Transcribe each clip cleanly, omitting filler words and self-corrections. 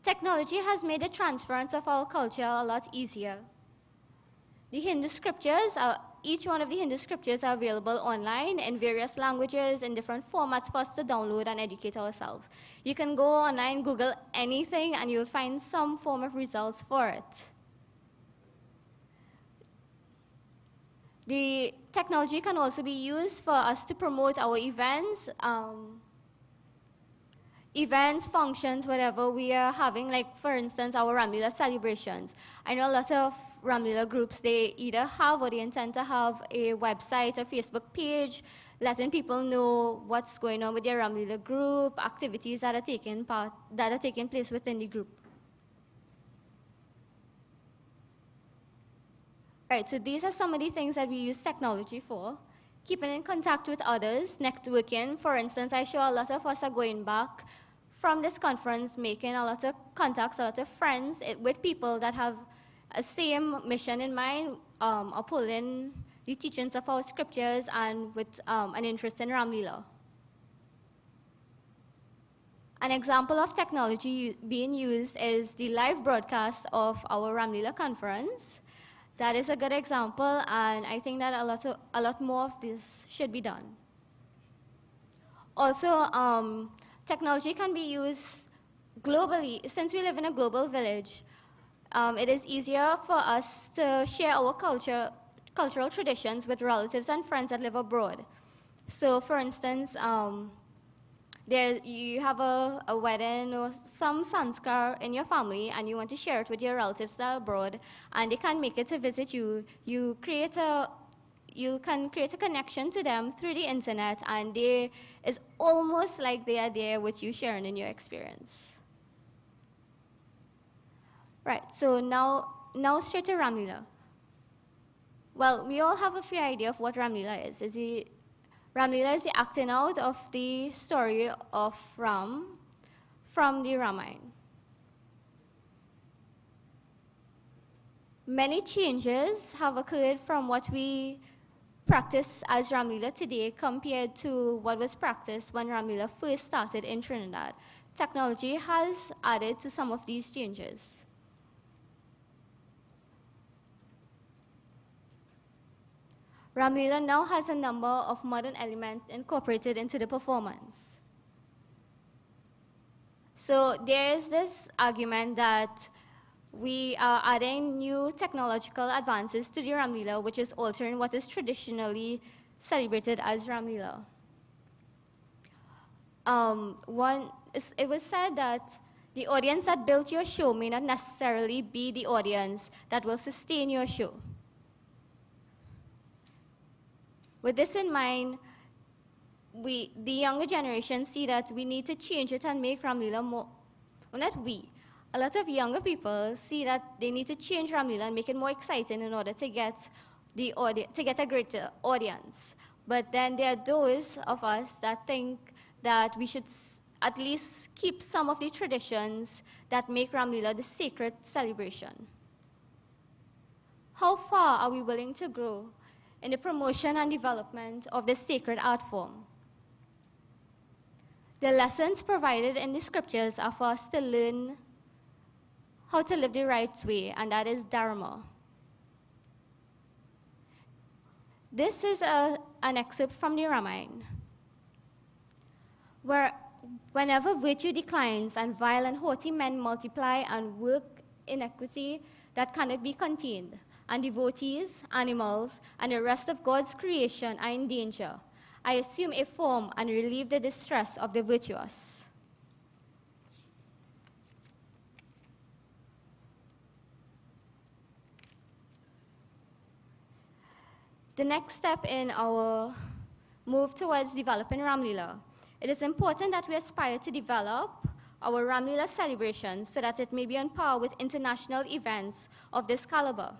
Technology has made the transference of our culture a lot easier. The Hindu scriptures each one of the Hindu scriptures are available online in various languages, in different formats for us to download and educate ourselves. You can go online, Google anything, and you'll find some form of results for it. The technology can also be used for us to promote our events, functions, whatever we are having, like for instance, our Ramleela celebrations. I know a lot of Ramleela groups, they either have or they intend to have a website, a Facebook page, letting people know what's going on with their Ramleela group, activities that are taking place within the group. Right, so these are some of the things that we use technology for. Keeping in contact with others, networking. For instance, I'm sure a lot of us are going back from this conference, making a lot of contacts, a lot of friends with people that have a same mission in mind, upholding the teachings of our scriptures and with an interest in Ramleela. An example of technology being used is the live broadcast of our Ramleela conference. That is a good example, and I think that a lot more of this should be done. Also, technology can be used globally. Since we live in a global village, it is easier for us to share our cultural traditions with relatives and friends that live abroad. So, for instance, you have a wedding or some sanskar in your family, and you want to share it with your relatives that are abroad, and they can't make it to visit you. You can create a connection to them through the internet, and it's almost like they are there with you sharing in your experience. Right, so now straight to Ramleela. Well, we all have a fair idea of what Ramleela is. Ramleela is the acting out of the story of Ram from the Ramayana. Many changes have occurred from what we practice as Ramleela today compared to what was practiced when Ramleela first started in Trinidad. Technology has added to some of these changes. Ramleela now has a number of modern elements incorporated into the performance. So there's this argument that we are adding new technological advances to the Ramleela, which is altering what is traditionally celebrated as Ramleela. It was said that the audience that built your show may not necessarily be the audience that will sustain your show. With this in mind, the younger generation see that we need to change it and make Ramleela more, well, not we, a lot of younger people see that they need to change Ramleela and make it more exciting in order to get a greater audience. But then there are those of us that think that we should at least keep some of the traditions that make Ramleela the sacred celebration. How far are we willing to grow in the promotion and development of this sacred art form? The lessons provided in the scriptures are for us to learn how to live the right way, and that is Dharma. This is an excerpt from the Ramayana, where whenever virtue declines and vile and haughty men multiply and work iniquity that cannot be contained, and devotees, animals, and the rest of God's creation are in danger, I assume a form and relieve the distress of the virtuous. The next step in our move towards developing Ramleela, it is important that we aspire to develop our Ramleela celebration so that it may be on par with international events of this caliber.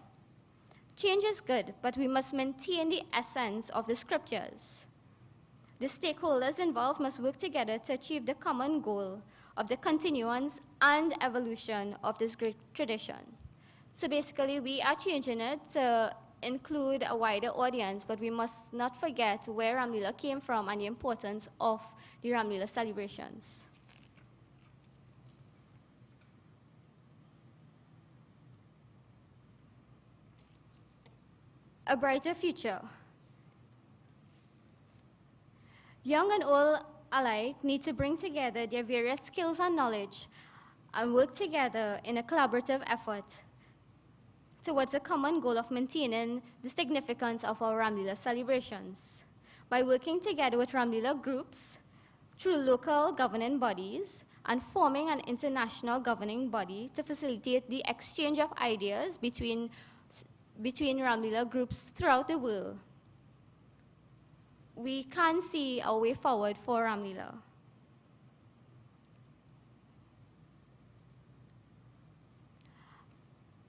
Change is good, but we must maintain the essence of the scriptures. The stakeholders involved must work together to achieve the common goal of the continuance and evolution of this great tradition. So basically, we are changing it to include a wider audience, but we must not forget where Ramleela came from and the importance of the Ramleela celebrations. a brighter future. Young and old alike need to bring together their various skills and knowledge and work together in a collaborative effort towards a common goal of maintaining the significance of our Ramleela celebrations. By working together with Ramleela groups, through local governing bodies, and forming an international governing body to facilitate the exchange of ideas between Ramleela groups throughout the world, we can see our way forward for Ramleela.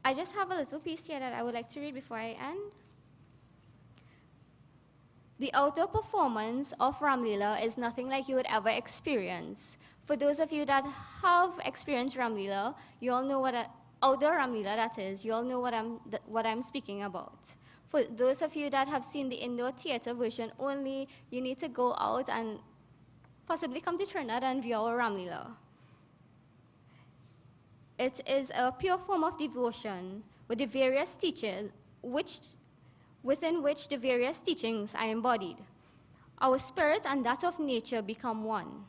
I just have a little piece here that I would like to read before I end. The outdoor performance of Ramleela is nothing like you would ever experience. For those of you that have experienced Ramleela, you all know what outdoor Ramleela that is. You all know what I'm speaking about. For those of you that have seen the indoor theater version only, you need to go out and possibly come to Trinidad and view our Ramleela. It is a pure form of devotion with the various teachers, within which the various teachings are embodied. Our spirit and that of nature become one.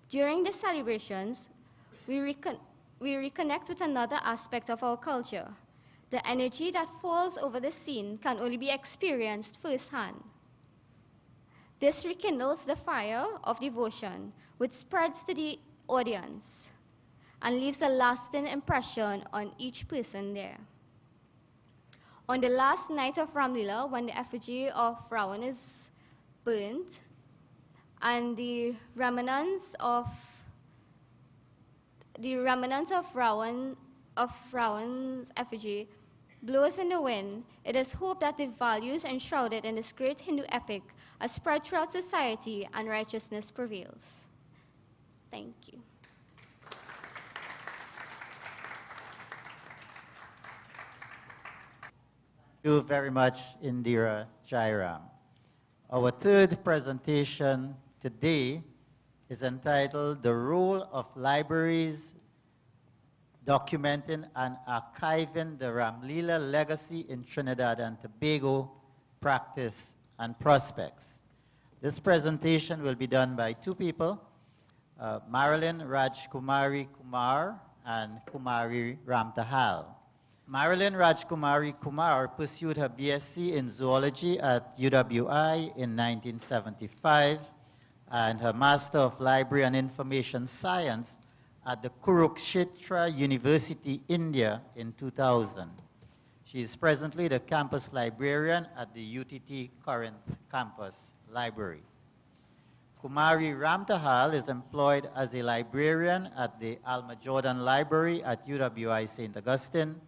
During the celebrations, we reconnect with another aspect of our culture. The energy that falls over the scene can only be experienced firsthand. This rekindles the fire of devotion, which spreads to the audience and leaves a lasting impression on each person there. On the last night of Ramleela, when the effigy of Ravan is burnt, and the remnants of Ravan's effigy blows in the wind, it is hoped that the values enshrouded in this great Hindu epic are spread throughout society and righteousness prevails. Thank you. Thank you very much, Indira Jairam. Our third presentation today is entitled The Role of Libraries Documenting and Archiving the Ramleela Legacy in Trinidad and Tobago, Practice and Prospects. This presentation will be done by two people, Marilyn Rajkumari Kumar and Kumari Ramtahal. Marilyn Rajkumari Kumar pursued her BSc in zoology at UWI in 1975 and her Master of Library and Information Science at the Kurukshetra University, India in 2000. She is presently the campus librarian at the UTT Corinth Campus Library. Kumari Ramtahal is employed as a librarian at the Alma Jordan Library at UWI St. Augustine.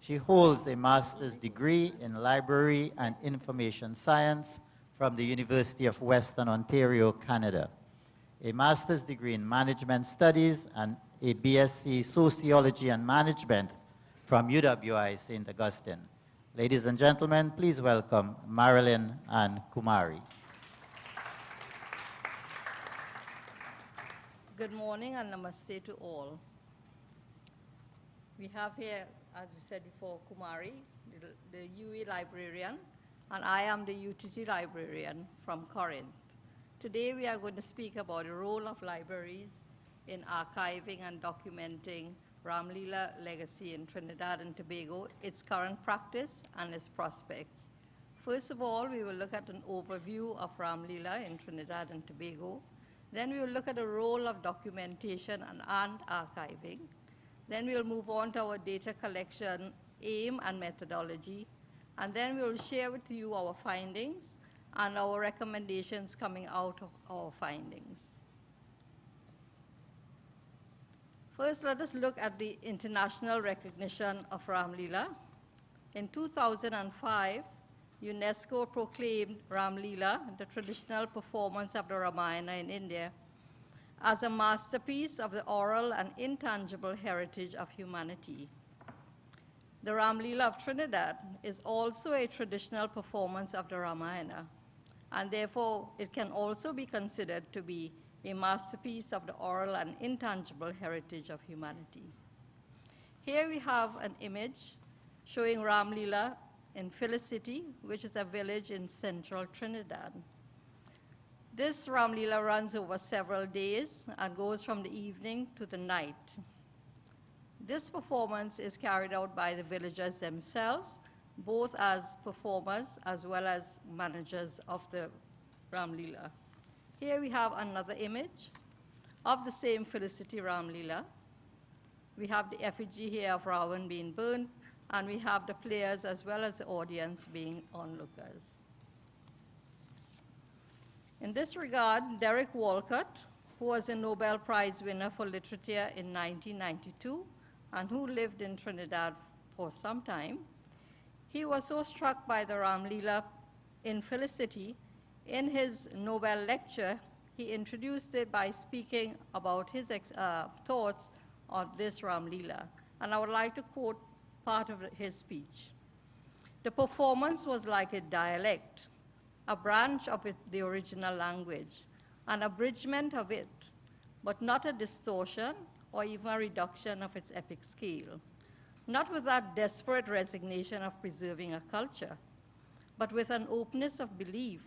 She holds a master's degree in library and information science from the University of Western Ontario, Canada, a master's degree in management studies, and a BSc sociology and management from UWI St. Augustine. Ladies and gentlemen, please welcome Marilyn and Kumari. Good morning and namaste to all. We have here, as you said before, Kumari, the UE librarian, and I am the UTT librarian from Corinth. Today we are going to speak about the role of libraries in archiving and documenting Ramleela legacy in Trinidad and Tobago, its current practice and its prospects. First of all, we will look at an overview of Ramleela in Trinidad and Tobago. Then we will look at the role of documentation and archiving. Then we will move on to our data collection aim and methodology. And then we will share with you our findings and our recommendations coming out of our findings. First, let us look at the international recognition of Ramleela. In 2005, UNESCO proclaimed Ramleela, the traditional performance of the Ramayana in India, as a masterpiece of the oral and intangible heritage of humanity. The Ramleela of Trinidad is also a traditional performance of the Ramayana, and therefore it can also be considered to be a masterpiece of the oral and intangible heritage of humanity. Here we have an image showing Ramleela in Felicity, which is a village in central Trinidad. This Ramleela runs over several days and goes from the evening to the night. This performance is carried out by the villagers themselves, both as performers as well as managers of the Ramleela. Here we have another image of the same Felicity Ramleela. We have the effigy here of Ravan being burned, and we have the players as well as the audience being onlookers. In this regard, Derek Walcott, who was a Nobel Prize winner for literature in 1992 and who lived in Trinidad for some time, he was so struck by the Ramleela in Felicity, in his Nobel lecture, he introduced it by speaking about his thoughts on this Ramleela. And I would like to quote part of his speech. The performance was like a dialect, a branch of the original language, an abridgment of it, but not a distortion or even a reduction of its epic scale. Not with that desperate resignation of preserving a culture, but with an openness of belief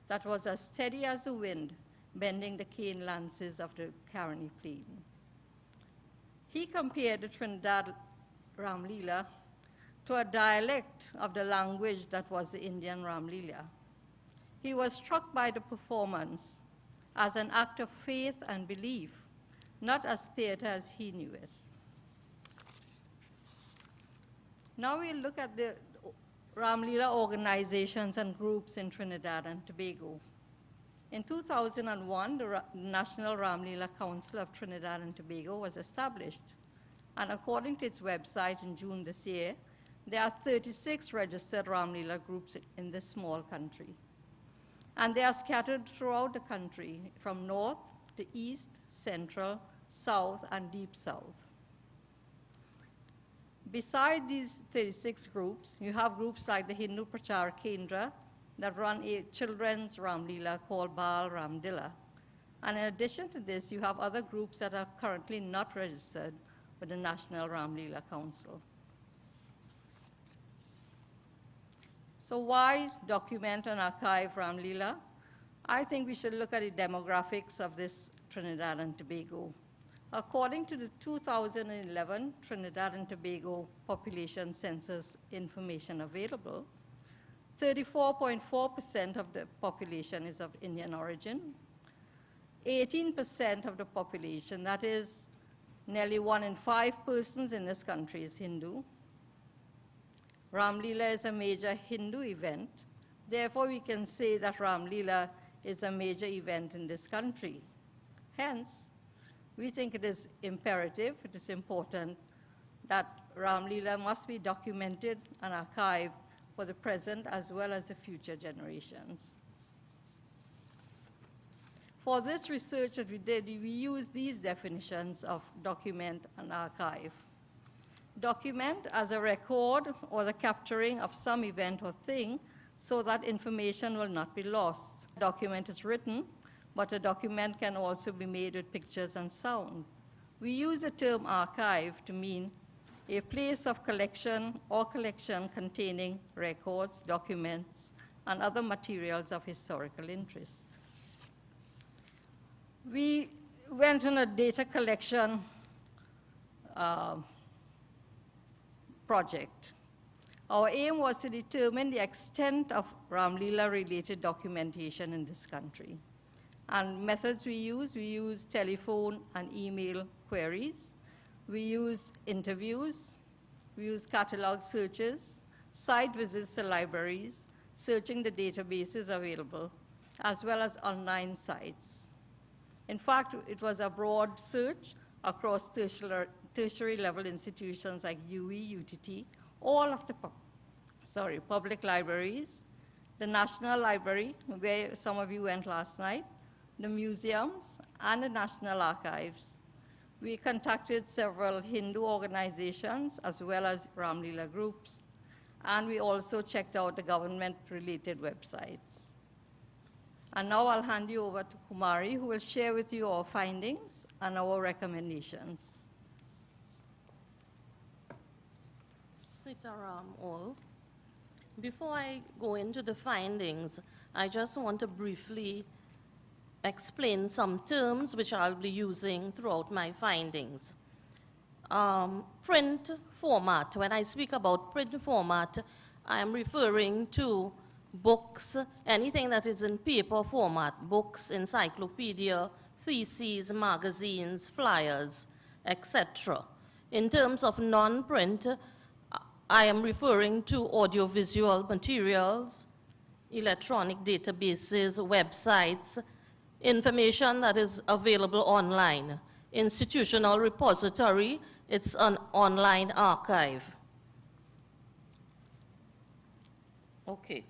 that was as steady as the wind bending the cane lances of the Caroni Plain. He compared the Trinidad Ramleela to a dialect of the language that was the Indian Ramleela. He was struck by the performance as an act of faith and belief, not as theater as he knew it. Now we'll look at the Ramleela organizations and groups in Trinidad and Tobago. In 2001, the National Ramleela Council of Trinidad and Tobago was established. And according to its website in June this year, there are 36 registered Ramleela groups in this small country. And they are scattered throughout the country, from north to east, central, south, and deep south. Beside these 36 groups, you have groups like the Hindu Prachar Kendra that run a children's Ramleela called Bal Ramdilla. And in addition to this, you have other groups that are currently not registered with the National Ramleela Council. So why document and archive Ramleela? I think we should look at the demographics of this Trinidad and Tobago. According to the 2011 Trinidad and Tobago population census information available, 34.4% of the population is of Indian origin. 18% of the population, that is nearly 1 in 5 persons in this country, is Hindu. Ramleela is a major Hindu event. Therefore, we can say that Ramleela is a major event in this country. Hence, we think it is imperative, it is important that Ramleela must be documented and archived for the present as well as the future generations. For this research that we did, we used these definitions of document and archive. Document as a record or the capturing of some event or thing so that information will not be lost. A document is written, but a document can also be made with pictures and sound. We use the term archive to mean a place of collection or collection containing records, documents, and other materials of historical interest. We went on a data collection project. Our aim was to determine the extent of Ramleela-related documentation in this country. And methods we use telephone and email queries. We use interviews. We use catalog searches, site visits to libraries, searching the databases available, as well as online sites. In fact, it was a broad search across tertiary level institutions like UE, UTT, all of the public libraries, the National Library, where some of you went last night, the museums, and the National Archives. We contacted several Hindu organizations as well as Ramleela groups, and we also checked out the government-related websites. And now I'll hand you over to Kumari, who will share with you our findings and our recommendations. Sitaram all. Before I go into the findings, I just want to briefly explain some terms which I'll be using throughout my findings. Print format. When I speak about print format, I am referring to books, anything that is in paper format, books, encyclopedia, theses, magazines, flyers, etc. In terms of non-print, I am referring to audiovisual materials, electronic databases, websites, information that is available online. Institutional repository, it's an online archive. Okay.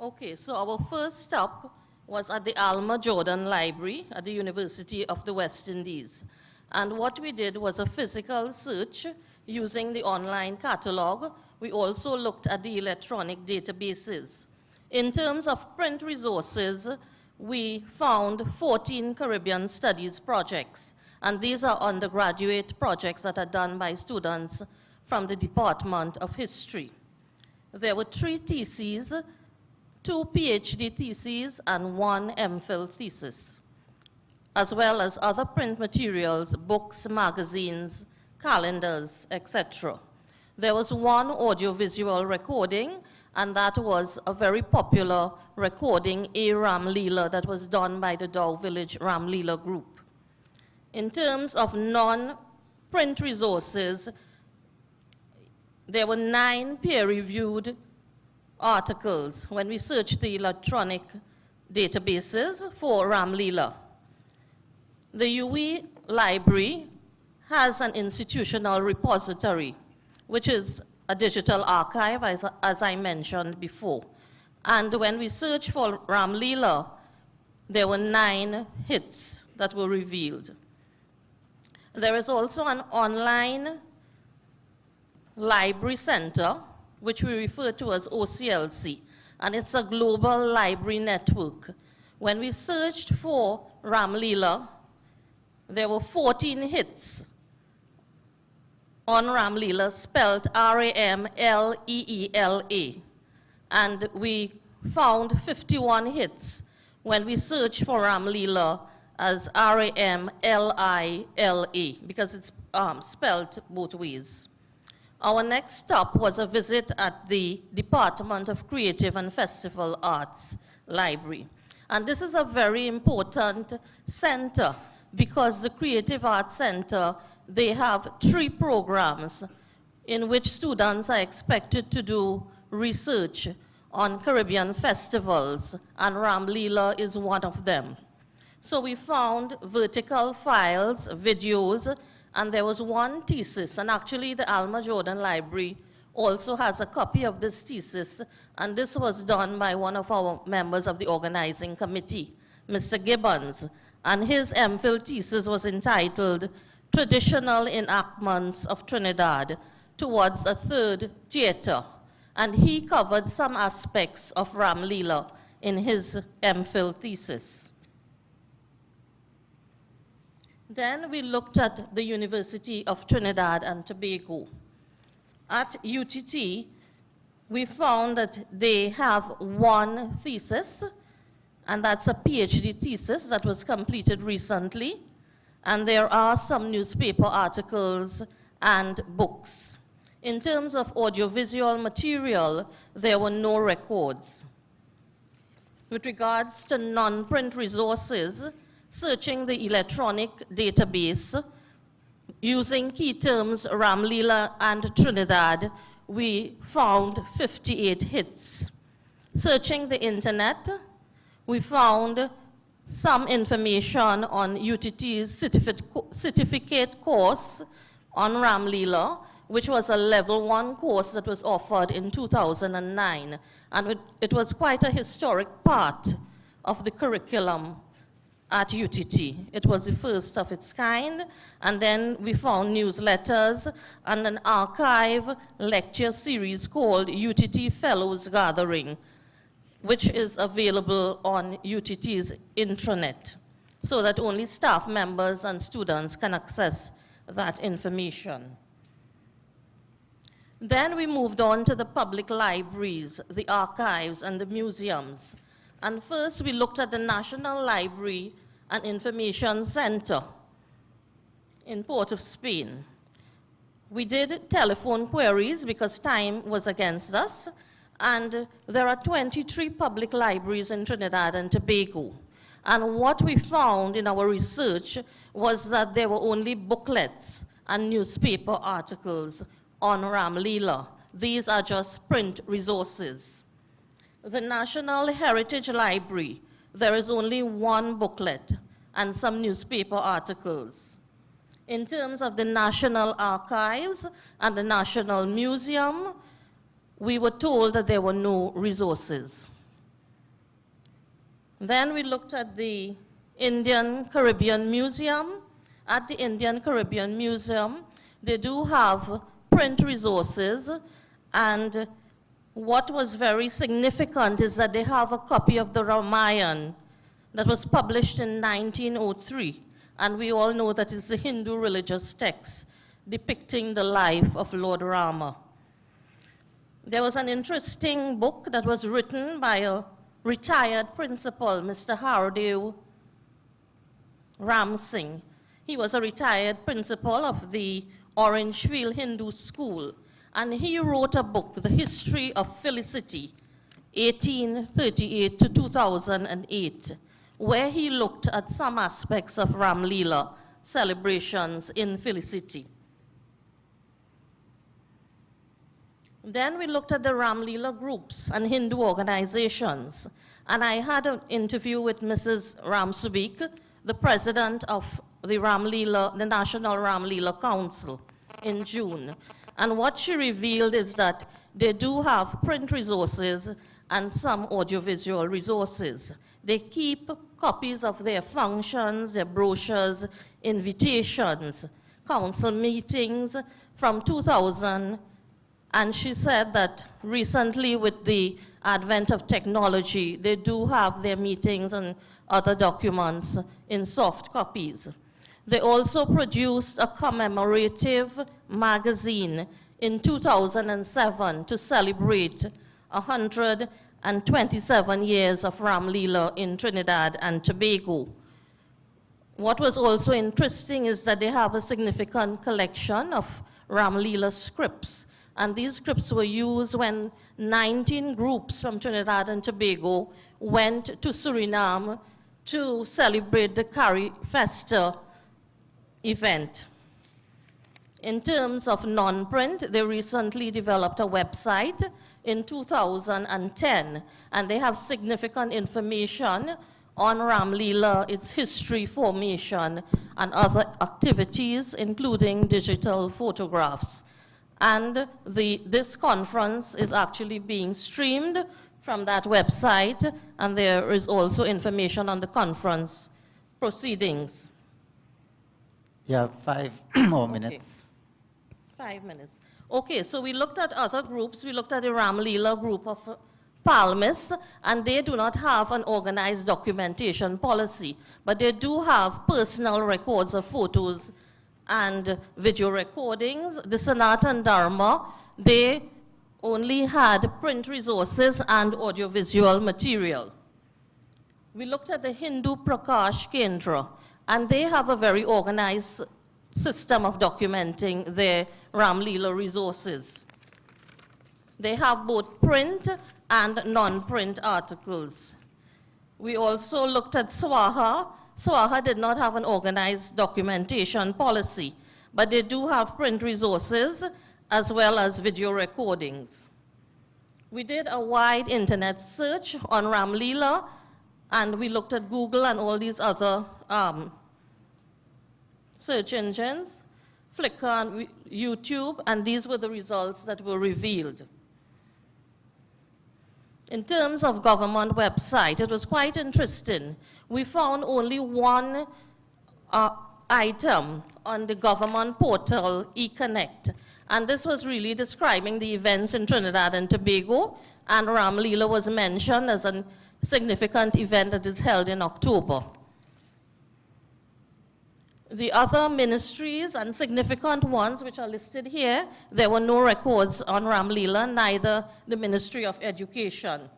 Okay, so our first stop was at the Alma Jordan Library at the University of the West Indies. And what we did was a physical search using the online catalog. We also looked at the electronic databases. In terms of print resources, we found 14 Caribbean studies projects. And these are undergraduate projects that are done by students from the Department of History. There were 3 theses, 2 PhD theses, and 1 MPhil thesis, as well as other print materials, books, magazines, calendars, etc. There was 1 audiovisual recording, and that was a very popular recording, A Ramleela, that was done by the Dow Village Ramleela group. In terms of non-print resources, there were 9 peer-reviewed articles when we searched the electronic databases for Ramleela. The UE Library has an institutional repository, which is a digital archive, as I mentioned before. And when we searched for Ramleela, there were 9 hits that were revealed. There is also an online library center, which we refer to as OCLC, and it's a global library network. When we searched for Ramleela, there were 14 hits on Ramleela, spelled R-A-M-L-E-E-L-A. And we found 51 hits when we searched for Ramleela as R-A-M-L-I-L-A, because it's spelled both ways. Our next stop was a visit at the Department of Creative and Festival Arts Library. And this is a very important center because the Creative Arts Center, they have 3 programs in which students are expected to do research on Caribbean festivals, and Ramleela is one of them. So we found vertical files, videos, and there was 1 thesis, and actually the Alma Jordan Library also has a copy of this thesis, and this was done by one of our members of the organizing committee, Mr. Gibbons, and his MPhil thesis was entitled Traditional Enactments of Trinidad Towards a Third Theater, and he covered some aspects of Ramleela in his MPhil thesis. Then we looked at the University of Trinidad and Tobago. At UTT, we found that they have 1 thesis, and that's a PhD thesis that was completed recently, and there are some newspaper articles and books. In terms of audiovisual material, there were no records. With regards to non-print resources, searching the electronic database, using key terms Ramleela and Trinidad, we found 58 hits. Searching the internet, we found some information on UTT's certificate course on Ramleela, which was a level 1 course that was offered in 2009. And it was quite a historic part of the curriculum at UTT. It was the first of its kind, and then we found newsletters and an archive lecture series called UTT Fellows Gathering, which is available on UTT's intranet, so that only staff members and students can access that information. Then we moved on to the public libraries, the archives, and the museums. And first we looked at the National Library and Information Center in Port of Spain. We did telephone queries because time was against us, and there are 23 public libraries in Trinidad and Tobago. And what we found in our research was that there were only booklets and newspaper articles on Ramleela. These are just print resources. The National Heritage Library, there is only one booklet and some newspaper articles. In terms of the National Archives and the National Museum, we were told that there were no resources. Then we looked at the Indian Caribbean Museum. At the Indian Caribbean Museum, they do have print resources, and what was very significant is that they have a copy of the Ramayana that was published in 1903, and we all know that it's a Hindu religious text depicting the life of Lord Rama. There was an interesting book that was written by a retired principal, Mr. Hardeo Ram Singh. He was a retired principal of the Orangefield Hindu School, and he wrote a book, The History of Felicity, 1838 to 2008, where he looked at some aspects of Ramleela celebrations in Felicity. Then we looked at the Ramleela groups and Hindu organizations, and I had an interview with Mrs. Ramsubik, the president of the National Ramleela Council, in June. And what she revealed is that they do have print resources and some audiovisual resources. They keep copies of their functions, their brochures, invitations, council meetings from 2000. And she said that recently, with the advent of technology, they do have their meetings and other documents in soft copies. They also produced a commemorative magazine in 2007 to celebrate 127 years of Ramleela in Trinidad and Tobago. What was also interesting is that they have a significant collection of Ramleela scripts. And these scripts were used when 19 groups from Trinidad and Tobago went to Suriname to celebrate the Carry Festa event. In terms of non-print, they recently developed a website in 2010, and they have significant information on Ramleela, its history, formation, and other activities, including digital photographs. And this conference is actually being streamed from that website, and there is also information on the conference proceedings. You have 5 more minutes. 5 minutes. Okay, so we looked at other groups. We looked at the Ramleela group of Palmis, and they do not have an organized documentation policy, but they do have personal records of photos and video recordings. The Sanatan Dharma, they only had print resources and audiovisual material. We looked at the Hindu Prakash Kendra, and they have a very organized system of documenting their Ramleela resources. They have both print and non-print articles. We also looked at Swaha. Swaha did not have an organized documentation policy, but they do have print resources as well as video recordings. We did a wide internet search on Ramleela, and we looked at Google and all these other search engines, Flickr and YouTube, and these were the results that were revealed. In terms of government website, it was quite interesting. We found only one item on the government portal, eConnect, and this was really describing the events in Trinidad and Tobago, and Ramleela was mentioned as a significant event that is held in October. The other ministries and significant ones which are listed here, there were no records on Ramleela, neither the Ministry of Education.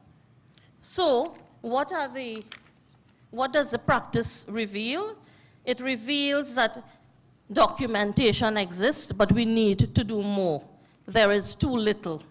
So what does the practice reveal? It reveals that documentation exists, but we need to do more. There is too little.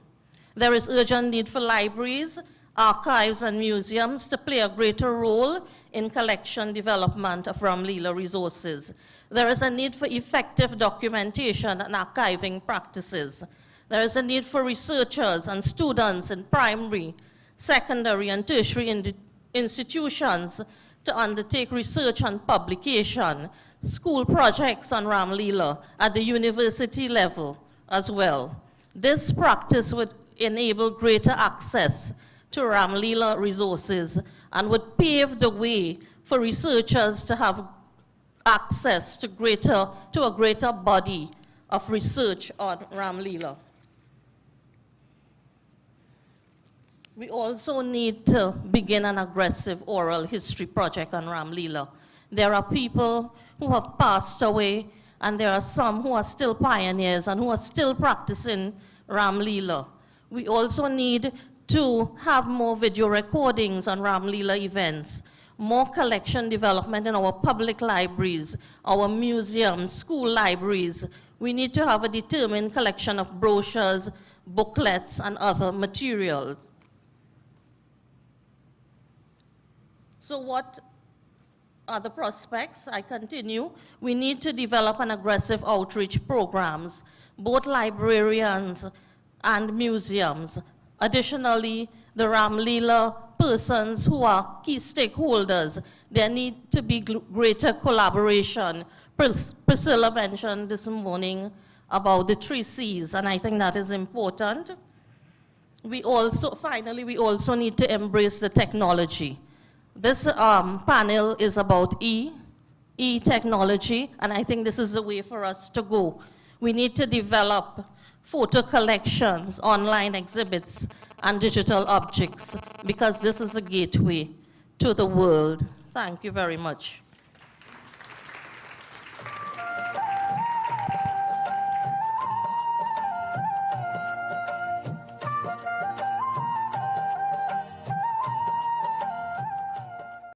There is urgent need for libraries, archives, and museums to play a greater role in collection development of Ramleela resources. There is a need for effective documentation and archiving practices. There is a need for researchers and students in primary, secondary, and tertiary institutions to undertake research and publication, school projects on Ramleela at the university level as well. This practice would enable greater access to Ramleela resources and would pave the way for researchers to have access to a greater body of research on Ramleela. We also need to begin an aggressive oral history project on Ramleela. There are people who have passed away, and there are some who are still pioneers and who are still practicing Ramleela. We also need to have more video recordings on Ramleela events, more collection development in our public libraries, our museums, school libraries. We need to have a determined collection of brochures, booklets, and other materials. So what are the prospects? I continue. We need to develop an aggressive outreach programs, both librarians and museums. Additionally, the Ramleela persons who are key stakeholders, there need to be greater collaboration. Priscilla mentioned this morning about the 3 C's, and I think that is important. Finally, we also need to embrace the technology. This panel is about e-technology, and I think this is the way for us to go. We need to develop photo collections, online exhibits, and digital objects, because this is a gateway to the world. Thank you very much.